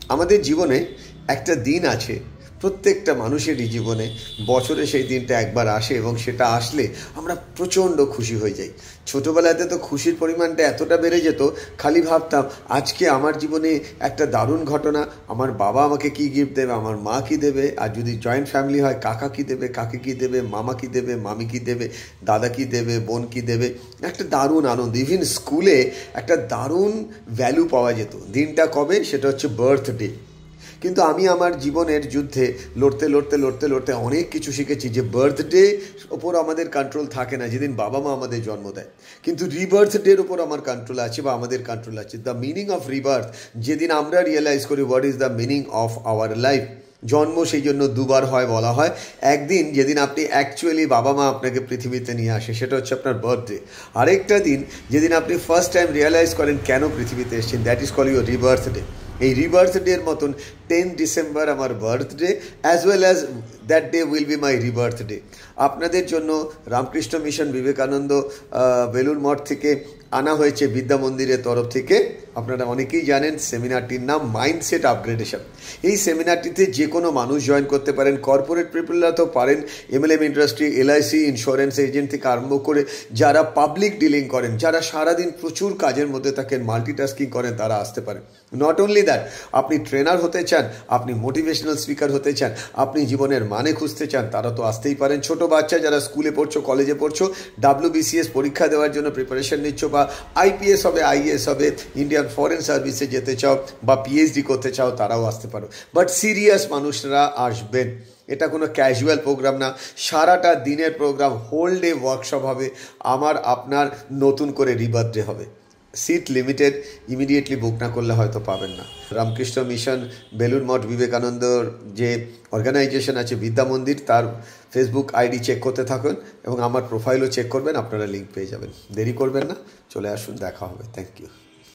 আমাদের জীবনে একটা দিন আছে, প্রত্যেকটা মানুষেরই জীবনে বছরে সেই দিনটা একবার আসে এবং সেটা আসলে আমরা প্রচণ্ড খুশি হয়ে যাই। ছোটোবেলাতে তো খুশির পরিমাণটা এতটা বেড়ে যেত, খালি ভাবতাম আজকে আমার জীবনে একটা দারুণ ঘটনা, আমার বাবা আমাকে কী গিফট দেবে, আমার মা কী দেবে, আর যদি জয়েন্ট ফ্যামিলি হয় কাকা কী দেবে, কাকি কী দেবে, মামা কী দেবে, মামি কী দেবে, দাদা কী দেবে, বোন কী দেবে। একটা দারুণ আনন্দ, ইভিন স্কুলে একটা দারুণ ভ্যালু পাওয়া যেত। দিনটা কবে? সেটা হচ্ছে বার্থডে। কিন্তু আমি আমার জীবনের যুদ্ধে লড়তে লড়তে লড়তে লড়তে অনেক কিছু শিখেছি যে বার্থডে ওপর আমাদের কন্ট্রোল থাকে না, যেদিন বাবা মা আমাদের জন্ম দেয়। কিন্তু রিবার্থ ডের ওপর আমার কন্ট্রোল আছে বা আমাদের কন্ট্রোল আছে। দ্য মিনিং অফ রিবার্থ, যেদিন আমরা রিয়েলাইজ করি what is the meaning of our life. জন্ম সেই জন্য দুবার হয় বলা হয়। একদিন যেদিন আপনি অ্যাকচুয়ালি বাবা মা আপনাকে পৃথিবীতে নিয়ে আসে, সেটা হচ্ছে আপনার বার্থডে। আরেকটা দিন যেদিন আপনি ফার্স্ট টাইম রিয়েলাইজ করেন কেন পৃথিবীতে এসেছেন, that is call your rebirth day. এই রিবার্থ ডের মতন 10 ডিসেম্বর আমার birthday, as well as that day will be my rebirth day. আপনাদের জন্য রামকৃষ্ণ মিশন বিবেকানন্দ বেলুড় মঠ থেকে আনা হয়েছে বিদ্যা মন্দিরের তরফ থেকে, আপনারা অনেকেই জানেন সেমিনারটির নাম মাইন্ডসেট আপগ্রেডেশন। এই সেমিনারটিতে যে কোনো মানুষ জয়েন করতে পারেন, কর্পোরেট পিপলরা তো পারেন, MLM industry, LIC, insurance agent থেকে আরম্ভ করে যারা পাবলিক ডিলিং করেন, যারা সারাদিন প্রচুর কাজের মধ্যে থাকেন, মাল্টিটাস্কিং করেন, তারা আসতে পারেন। নট অনলি দ্যাট, আপনি ট্রেনার হতে চান, আপনি মোটিভেশনাল স্পিকার হতে চান, আপনি জীবনের মানে খুঁজতে চান, তারা তো আসতেই পারেন। ছোটো বাচ্চা যারা স্কুলে পড়ছো, কলেজে পড়ছো, WBCS পরীক্ষা দেওয়ার জন্য প্রিপারেশন নিচ্ছ, বা IPS হবে, IAS হবে, ইন্ডিয়ান ফরেন সার্ভিসে যেতে চাও, বা PhD করতে চাও, তারাও আসতে পারো। বাট সিরিয়াস মানুষরা আসবেন। এটা কোনো ক্যাজুয়াল প্রোগ্রাম না, সারাটা দিনের প্রোগ্রাম, হোল ডে ওয়ার্কশপ হবে। আমার আপনার নতুন করে রিবার্থ ডে হবে। সিট লিমিটেড, ইমিডিয়েটলি বুক না করলে হয়তো পাবেন না। রামকৃষ্ণ মিশন বেলুড় মঠ বিবেকানন্দর যে অর্গানাইজেশন আছে বিদ্যা মন্দির, তার ফেসবুক আইডি চেক করতে থাকুন এবং আমার প্রোফাইলও চেক করবেন, আপনারা লিঙ্ক পেয়ে যাবেন। দেরি করবেন না, চলে আসুন, দেখা হবে। Thank you.